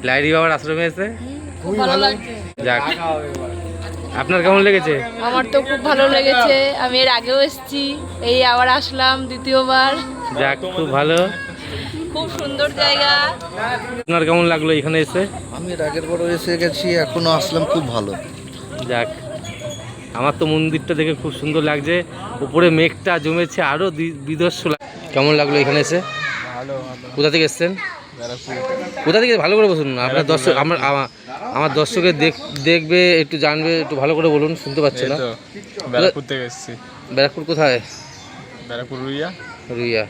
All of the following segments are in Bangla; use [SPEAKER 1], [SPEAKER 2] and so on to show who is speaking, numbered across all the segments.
[SPEAKER 1] লাহিড়ী বাবার আশ্রমে এসে
[SPEAKER 2] খুব ভালো লাগছে।
[SPEAKER 1] যাক, আপনার কেমন লেগেছে?
[SPEAKER 2] আমার তো খুব ভালো লেগেছে, আমি এর আগেও এসেছি, এই আবার আসলাম দ্বিতীয়বার।
[SPEAKER 1] যাক, খুব ভালো।
[SPEAKER 2] খুব সুন্দর জায়গা।
[SPEAKER 1] আপনার কেমন লাগলো এখানে এসে?
[SPEAKER 3] আমি এর আগের বারও এসে গেছি, এখনো আসলাম, খুব ভালো।
[SPEAKER 1] যাক, আমার তো মন্দিরটা দেখে খুব সুন্দর লাগছে, উপরে মেঘটা জমেছে আরও বিদর্শ। কেমন লাগলো এখানে এসে?
[SPEAKER 4] ভালো।
[SPEAKER 1] কোথা থেকে এসছেন? কোথা থেকে? ভালো করে বসুন, আপনার দর্শক আমার দর্শকের দেখবে, একটু জানবে, একটু ভালো করে বলুন, শুনতে পাচ্ছে না।
[SPEAKER 4] ব্যারাকপুর থেকে এসেছি।
[SPEAKER 1] ব্যারাকপুর কোথায়?
[SPEAKER 4] ব্যারাকপুর রুইয়া।
[SPEAKER 1] রুইয়া।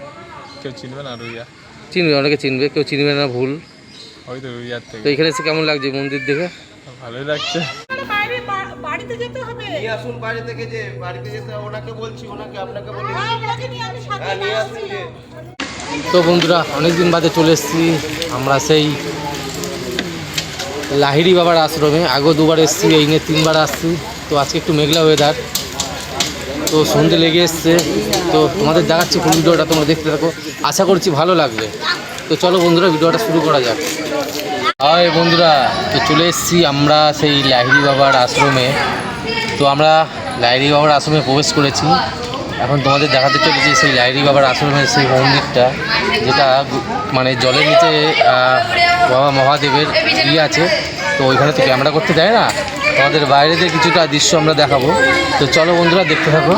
[SPEAKER 4] কেউ চিনবে না রুইয়া?
[SPEAKER 1] চিনবে, অনেকে চিনবে, কেউ চিনবে না, ভুল।
[SPEAKER 4] ওই তো রুইয়ার থেকে।
[SPEAKER 1] তো এখানে এসে কেমন লাগছে মন্দির দেখে?
[SPEAKER 4] ভালোই লাগছে।
[SPEAKER 5] বাড়িতে যেতে হবে। নিয়ে আসুন বাড়ি থেকে, যে বাড়িতে যেতে ওনাকে বলছি, ওনাকে আপনাকে বলি। নিয়ে আসুন।
[SPEAKER 1] তো বন্ধুরা, অনেকদিন বাদে চলে এসেছি আমরা সেই লাহিড়ী বাবার আশ্রমে। আগেও দুবার এসেছি, এই নিয়ে তিনবার আসছি। তো আজকে একটু মেঘলা ওয়েদার, তো সন্ধে লেগে এসছে। তো তোমাদের দেখাচ্ছি ফুল ভিডিওটা, তোমরা দেখতে থাকো, আশা করছি ভালো লাগবে। তো চলো বন্ধুরা, ভিডিওটা শুরু করা যাক। হাই বন্ধুরা, তো চলে এসেছি আমরা সেই লাহিড়ী বাবার আশ্রমে। তো আমরা লাহিড়ী বাবার আশ্রমে প্রবেশ করেছি। এখন তোমাদের দেখাতে চলেছি সেই লাহিড়ী বাবার আশ্রমের সেই মন্দিরটা, যেটা মানে জলের নিচে বাবা মহাদেবের আছে। তো ওইখানে তো ক্যামেরা করতে দেয় না, তোমাদের বাইরে দিয়ে কিছুটা দৃশ্য আমরা দেখাবো। তো চলো বন্ধুরা, দেখতে থাকো।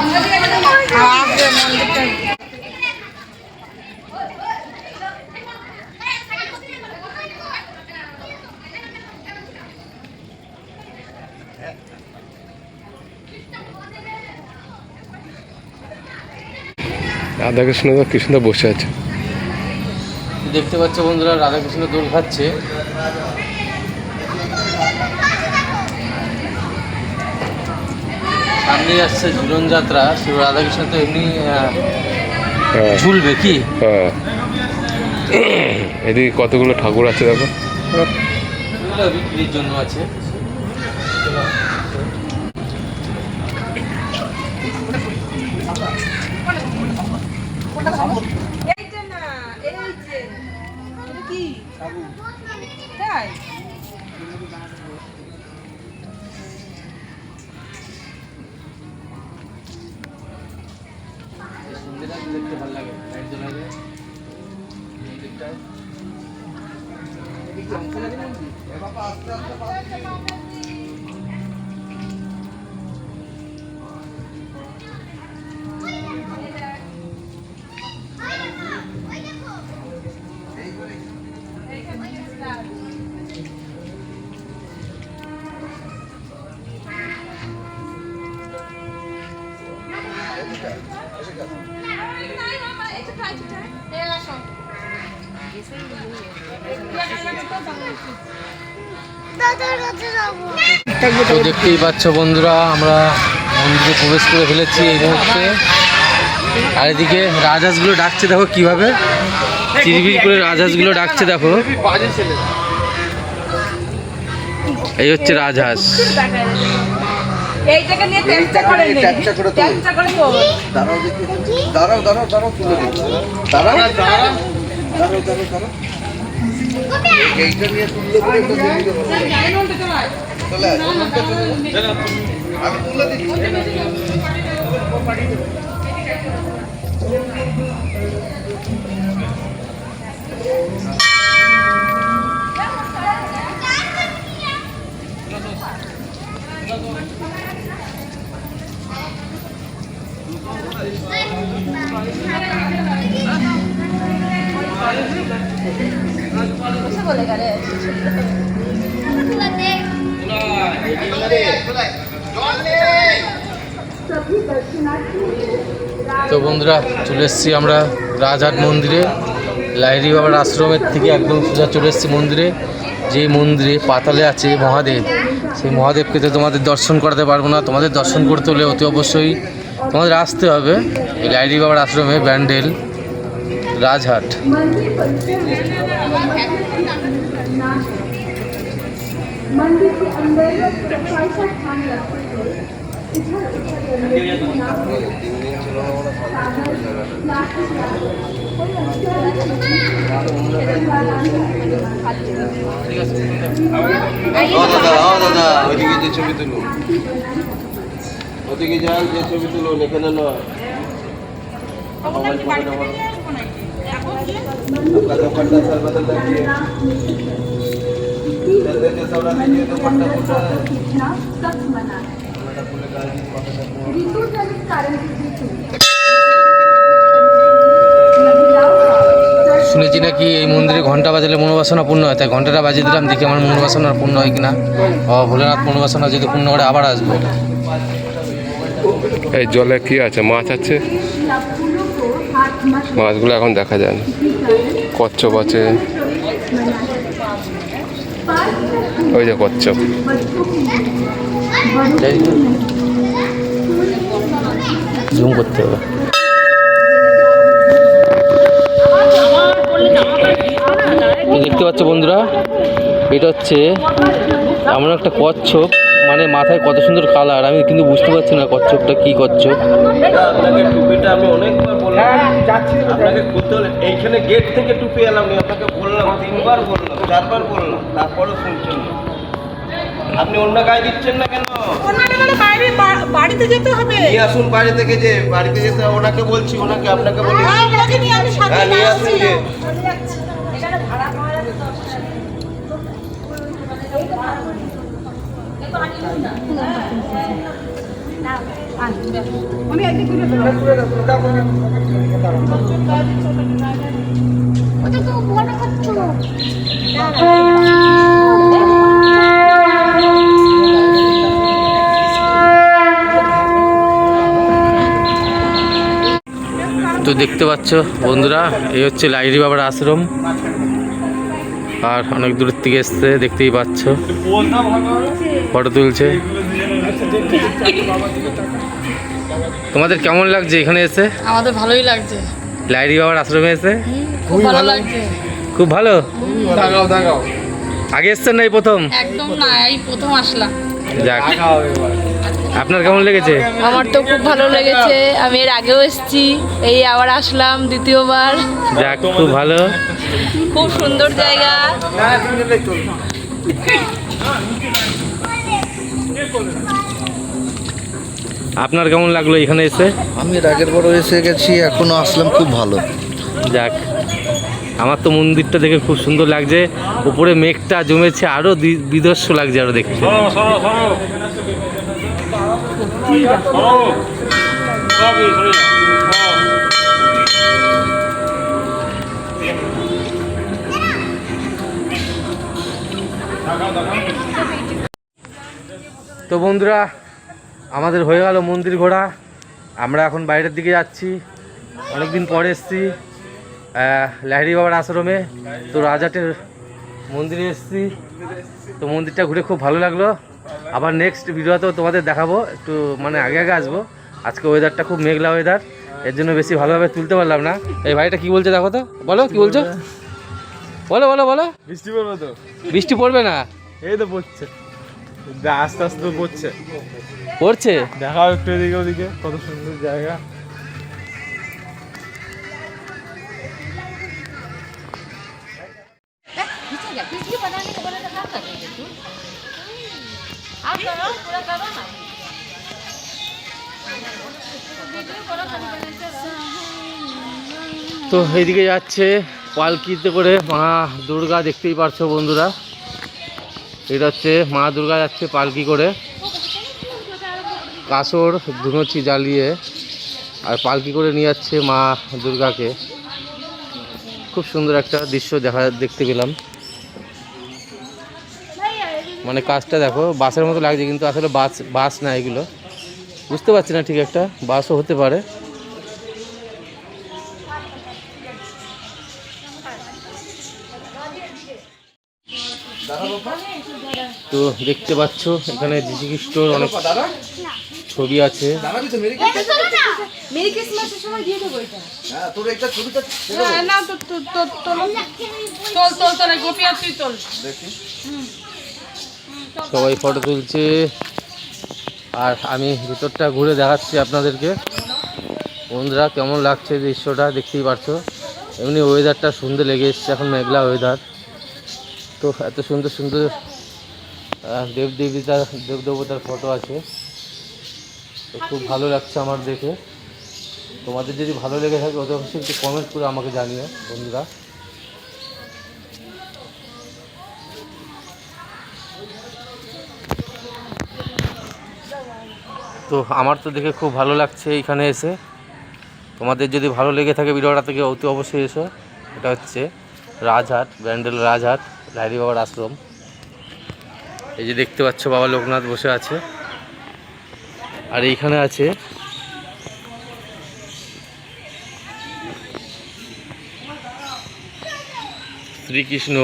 [SPEAKER 4] রাধাকৃষ্ণ কি সুন্দর বসে আছে।
[SPEAKER 1] দেখতে পাচ্ছ বন্ধুরা, রাধাকৃষ্ণ দোল খাচ্ছে। সামনে আসছে ঝুলন যাত্রা, রাধাকৃষ্ণ তো এমনি ঝুলবে কি।
[SPEAKER 4] এদিকে কতগুলো ঠাকুর আছে দেখো,
[SPEAKER 1] এগুলো বিক্রির জন্য আছে। দেখতে ভালো লাগে, লাইট জ্বলাবে মন্দিরটায়। তো দেখতেই পাচ্ছ বন্ধুরা, আমরা মন্দিরে প্রবেশ করে ফেলেছি এই মুহূর্তে। আর এদিকে রাজহাঁসগুলো ডাকছে, দেখো কিভাবে চিরবির করে রাজহাঁসগুলো ডাকছে, দেখো। এই হচ্ছে রাজহাঁস।
[SPEAKER 2] এইটাকে নিয়ে চেষ্টা করে নে, চেষ্টা করে তো
[SPEAKER 3] দাঁড়াও তুলে দিচ্ছি। দাঁড়াও এইটা নিয়ে তুললে পরে তো দিয়ে দিতে হবে। চলে আমি তুলে দিচ্ছি।
[SPEAKER 1] তো বন্ধুরা, চলে এসেছি আমরা রাজহাট মন্দিরে। লাহিড়ী বাবার আশ্রমের থেকে একদম সোজা চলে এসেছি মন্দিরে। যেই মন্দিরে পাতালে আছে মহাদেব, সেই মহাদেবকে তো তোমাদের দর্শন করাতে পারবো না। তোমাদের দর্শন করতে হলে অতি অবশ্যই তোমাদের আসতে হবে এই লাহিড়ী বাবার আশ্রমে, ব্যান্ডেল, রাজহাট।
[SPEAKER 6] मंदिर के अंदर सफाई का ध्यान रखते हुए इधर उधर
[SPEAKER 1] ঠিক আছে
[SPEAKER 5] দাদা ওইদিকে যে ছবি তুলো, ওদিকে যান, যে ছবি তুলো এখানে নয়। दुपट्टा सर बदल दीजिए, जल्दी से सब रख दीजिए दुपट्टा पूरा।
[SPEAKER 6] सूचना सख्त मना है। ऋतु जनित कारण से
[SPEAKER 1] শুনেছি নাকি এই মন্দিরে ঘন্টা বাজালে মনোবাসনা পূর্ণ হয়, তাই ঘন্টাটা বাজিয়ে দিলাম, দেখি আমার মনোবাসনা পূর্ণ হয় কিনা। ভোলেনাথ মনোবাসনা যদি পূর্ণ করে আবার আসবো।
[SPEAKER 4] এই জলে কি আছে? মাছ আছে,
[SPEAKER 6] फूलों को हाथ मत
[SPEAKER 4] মাছগুলো এখন দেখা যায় না। কচ্ছপ আছে, ওই যে কচ্ছপ।
[SPEAKER 1] জুম করতে হবে। তো দেখতে পাচ্ছ বন্ধুরা, এটা হচ্ছে এমন একটা কচ্ছপ, মানে মাথায় কত সুন্দর কালার, আমি কিন্তু বুঝতে পারছি না কচ্ছপটা কি কচ্ছপ।
[SPEAKER 5] আপনাকে টুপিটা আমি অনেকবার বললাম, আপনাকে খুলতে হলে এইখানে গেট থেকে টুপি এলাম নি, আপনাকে বললাম 3বার বললাম, 4বার বললাম, তারপরও শুনছেন না। আপনি অন্য গায়ে দিচ্ছেন না কেন?
[SPEAKER 7] বাড়িতে যেতে হবে।
[SPEAKER 5] নিয়ে আসুন বাড়ি থেকে, যে বাড়িতে যেতে ওনাকে বলছি, ওনাকে আপনাকে বলি।
[SPEAKER 7] ওনাকে নিয়ে আমি সাথে
[SPEAKER 5] হ্যাঁ নিয়ে আসুন যে।
[SPEAKER 1] তো দেখতে পাচ্ছ বন্ধুরা, এই হচ্ছে লাইরি বাবার আশ্রম, আর অনেক দূরের থেকে এসছে, দেখতেই পাচ্ছ ফটো তুলছে। তোমাদের কেমন লাগছে এখানে এসে?
[SPEAKER 2] আমাদের ভালোই লাগছে,
[SPEAKER 1] লাইরি বাবার আশ্রমে এসে
[SPEAKER 2] খুব ভালো লাগছে।
[SPEAKER 1] খুব ভালো। আগে এসছেন না এই প্রথম?
[SPEAKER 2] একদম না, এই প্রথম আসলাম।
[SPEAKER 1] যাক, আপনার কেমন লেগেছে?
[SPEAKER 2] আমার তো খুব ভালো লেগেছে, আমি এর আগেও এসেছি, এই আবার আসলাম দ্বিতীয়বার।
[SPEAKER 1] যাক, খুব ভালো।
[SPEAKER 2] খুব সুন্দর জায়গা।
[SPEAKER 1] আপনার কেমন লাগলো এখানে এসে?
[SPEAKER 3] আমি এর আগের বড় এসে গেছি, এখনো আসলাম, খুব ভালো।
[SPEAKER 1] যাক, আমার তো মন্দিরটা দেখে খুব সুন্দর লাগছে, উপরে মেঘটা জমেছে, আরো বিদর্শ লাগছে আরো দেখতে। তো বন্ধুরা, আমাদের হয়ে গেল মন্দির ঘোরা, আমরা এখন বাইরের দিকে যাচ্ছি। অনেকদিন পরে এসেছি লাহিড়ী বাবার আশ্রমে, তো রাজাটের মন্দিরে এসেছি। তো মন্দিরটা ঘুরে খুব ভালো লাগলো। আবার নেক্সট ভিডিওতেও তোমাদের দেখাবো, একটু মানে আগে আগে আসবো। আজকে ওয়েদারটা খুব মেঘলা ওয়েদার, এর জন্য বেশি ভালোভাবে তুলতে পারলাম না। এই ভাইটা কি বলছে দেখো তো, বলো কি বলছো, বলো বলো বলো।
[SPEAKER 4] বৃষ্টি পড়বে তো?
[SPEAKER 1] বৃষ্টি পড়বে না,
[SPEAKER 4] এই তো পড়ছে, আস্তে আস্তে তো পড়ছে।
[SPEAKER 1] পড়ছে,
[SPEAKER 4] দেখাও একটু এদিকে ওদিকে, কত সুন্দর জায়গা।
[SPEAKER 1] তো এইদিকে যাচ্ছে পালকিতে করে মা দুর্গা, দেখতেই পারছো বন্ধুরা, এটা হচ্ছে মা দুর্গা যাচ্ছে পালকি করে, কাসর ধুনুচি জ্বালিয়ে, আর পালকি করে নিয়ে যাচ্ছে মা দুর্গাকে। খুব সুন্দর একটা দৃশ্য দেখতে পেলাম। মানে কাজটা দেখো, বাসের মতো লাগছে, কিন্তু আসলে বাস না এগুলো, বুঝতে পারছি না ঠিক একটা, বাসও হতে পারে। তো দেখতে পাচ্ছ এখানে যীশু খ্রিস্টর অনেক ছবি আছে।
[SPEAKER 7] মেরি ক্রিসমাসের সময় দিয়ে দেবো এটা।
[SPEAKER 3] হ্যাঁ, তোর একটা ছবিটা
[SPEAKER 7] না তো তোল গোপী আর তুই তোল।
[SPEAKER 1] সবাই ফটো তুলছে, আর আমি ভিতরটা ঘুরে দেখাচ্ছি আপনাদেরকে। বন্ধুরা কেমন লাগছে দৃশ্যটা দেখতেই পারছো। এমনি ওয়েদারটা সুন্দর লেগে এসছে, এখন মেঘলা ওয়েদার। তো এত সুন্দর সুন্দর দেবদেবতার ফটো আছে, তো খুব ভালো লাগছে আমার দেখে। তোমাদের যদি ভালো লেগে থাকে অত অবশ্যই একটু কমেন্ট করে আমাকে জানিও বন্ধুরা। তো আমার তো দেখে খুব ভালো লাগছে এইখানে এসে। তোমাদের যদি ভালো লেগে থাকে ভিডিওটা থেকে অতি অবশ্যই এসো। এটা হচ্ছে রাজহাট, ব্যান্ডেল রাজহাট, লাহিড়ী বাবার আশ্রম। এই যে দেখতে পাচ্ছ বাবা লোকনাথ বসে আছে, আর এইখানে আছে শ্রীকৃষ্ণ,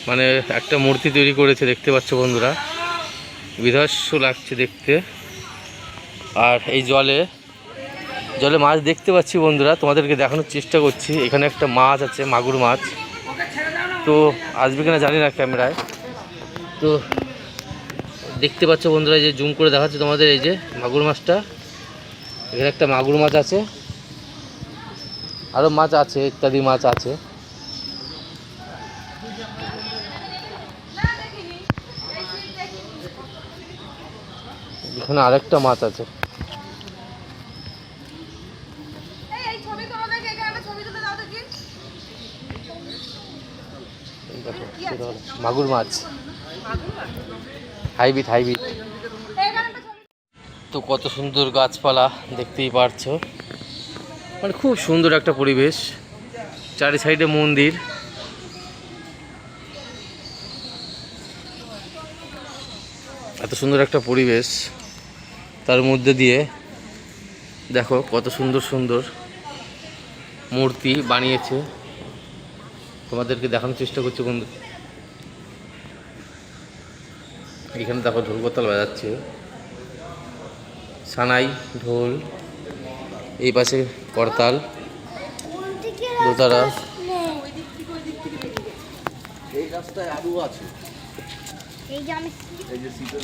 [SPEAKER 1] মানে একটা মূর্তি তৈরি করেছে দেখতে পাচ্ছ বন্ধুরা, বিধ্বস্ত লাগছে দেখতে। আর এই জলে মাছ দেখতে পাচ্ছি বন্ধুরা, তোমাদেরকে দেখানোর চেষ্টা করছি। এখানে একটা মাছ আছে, মাগুর মাছ। তো আসবে কিনা জানি না ক্যামেরায়। তো দেখতে পাচ্ছ বন্ধুরা, যে জুম করে দেখাচ্ছে তোমাদের, এই যে মাগুর মাছটা। এখানে একটা মাগুর মাছ আছে, আরও মাছ আছে, ইত্যাদি মাছ আছে। এখানে আরেকটা মাছ আছে। মাগুর মাছ, হাইব্রিড। তো কত সুন্দর গাছপালা দেখতেই পারছো, মানে খুব সুন্দর একটা পরিবেশ। চারি সাইডে মন্দির। এত সুন্দর একটা পরিবেশ, তার মধ্যে দিয়ে দেখো কত সুন্দর সুন্দর মূর্তি বানিয়েছে। তোমাদেরকে দেখানোর চেষ্টা করছি বন্ধু। এখানে দেখো ঢোল করতাল বাজাচ্ছে, সানাই, ঢোল। এই পাশে করতাল, দোতারা।
[SPEAKER 3] এই রাস্তায় আলু আছে,
[SPEAKER 7] এই যে আমি
[SPEAKER 3] এই যে শীতের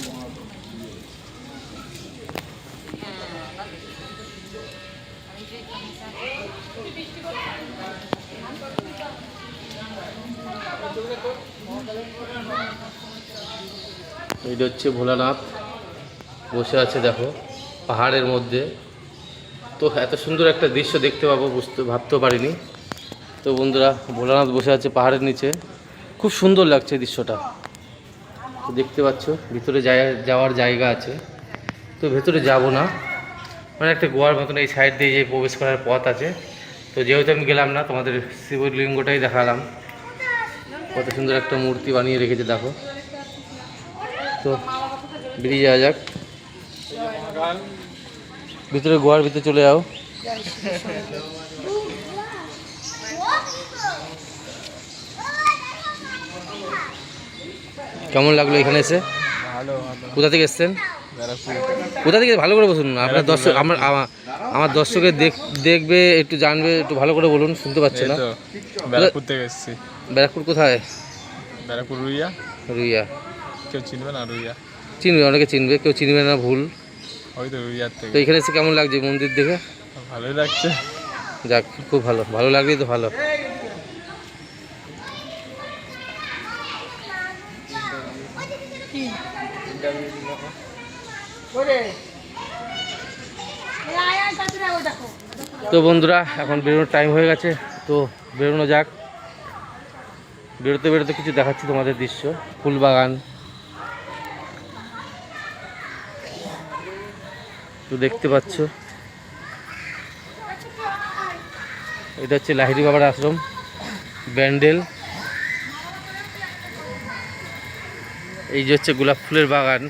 [SPEAKER 1] এইটা হচ্ছে ভোলানাথ বসে আছে দেখো পাহাড়ের মধ্যে। তো এত সুন্দর একটা দৃশ্য দেখতে পাবো ভাবতেও পারিনি। তো বন্ধুরা, ভোলানাথ বসে আছে পাহাড়ের নিচে, খুব সুন্দর লাগছে দৃশ্যটা। তো দেখতে পাচ্ছ ভিতরে যাওয়ার জায়গা আছে, তো ভেতরে যাব না, মানে একটা গোয়ার মতন এই সাইড দিয়ে যে প্রবেশ করার পথ আছে। তো যেহেতু আমি গেলাম না, তোমাদের শিবলিঙ্গটাই দেখালাম। কত সুন্দর একটা মূর্তি বানিয়ে রেখেছে দেখো। তো বেরিয়ে যাওয়া যাক, ভিতরে গোয়ার ভিতরে চলে যাও। কেমন লাগলো এখানে এসে? কোথা থেকে এসছেন? কোথা থেকে? ভালো করে বলুন, আপনার দর্শক আমার দর্শকে দেখবে, একটু জানবে, একটু ভালো করে বলুন, শুনতে পাচ্ছে না।
[SPEAKER 4] ব্যারাকপুর থেকে এসেছি।
[SPEAKER 1] ব্যারাকপুর কোথায়?
[SPEAKER 4] ব্যারাকপুর রুইয়া।
[SPEAKER 1] রুইয়া
[SPEAKER 4] কেউ চিনবে না? রুইয়া
[SPEAKER 1] চিনবে, অনেকে চিনবে, কেউ চিনবে না, ভুল।
[SPEAKER 4] ওই তো রুইয়ার
[SPEAKER 1] তো
[SPEAKER 4] থেকে।
[SPEAKER 1] এখানে এসে কেমন লাগছে মন্দির দেখে?
[SPEAKER 4] ভালোই লাগছে।
[SPEAKER 1] যাক, খুব ভালো লাগলেই তো ভালো। তো বন্ধুরা, এখন বেরোনোর টাইম হয়ে গেছে, তো বেরোনো যাক। বেরোতে কিছু দেখাচ্ছি তোমাদের দৃশ্য। ফুলবাগান তো দেখতে পাচ্ছ। এটা হচ্ছে লাহিড়ী বাবার আশ্রম, ব্যান্ডেল। এই যে হচ্ছে গোলাপ ফুলের বাগান।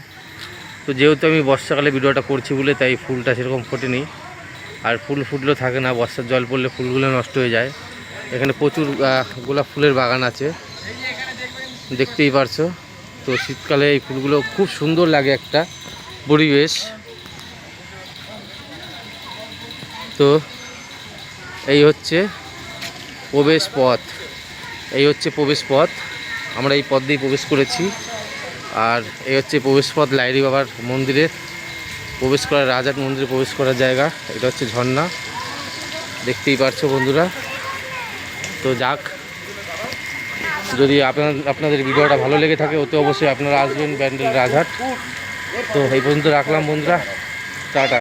[SPEAKER 1] তো যেহেতু আমি বর্ষাকালে ভিডিওটা করছি বলে তাই ফুলটা সেরকম ফোটেনি, আর ফুল ফুটলেও থাকে না, বর্ষার জল পড়লে ফুলগুলো নষ্ট হয়ে যায়। এখানে প্রচুর গোলাপ ফুলের বাগান আছে, দেখতেই পারছো। তো শীতকালে এই ফুলগুলো খুব সুন্দর লাগে, একটা পরিবেশ। তো এই হচ্ছে প্রবেশ পথ, আমরা এই পথ দিয়ে প্রবেশ করেছি। আর এই হচ্ছে প্রবেশ পথ লাহিড়ী বাবার মন্দিরের। প্রবেশ করার, রাজহাট মন্দিরে প্রবেশ করার জায়গা। এটা হচ্ছে ঝর্ণা, দেখতেই পারছো বন্ধুরা। তো যাক, যদি আপনাদের ভিডিওটা ভালো লেগে থাকে অতি অবশ্যই আপনারা আসবেন ব্যান্ডেল রাজহাট। তো এই পর্যন্ত রাখলাম বন্ধুরা, টাটা।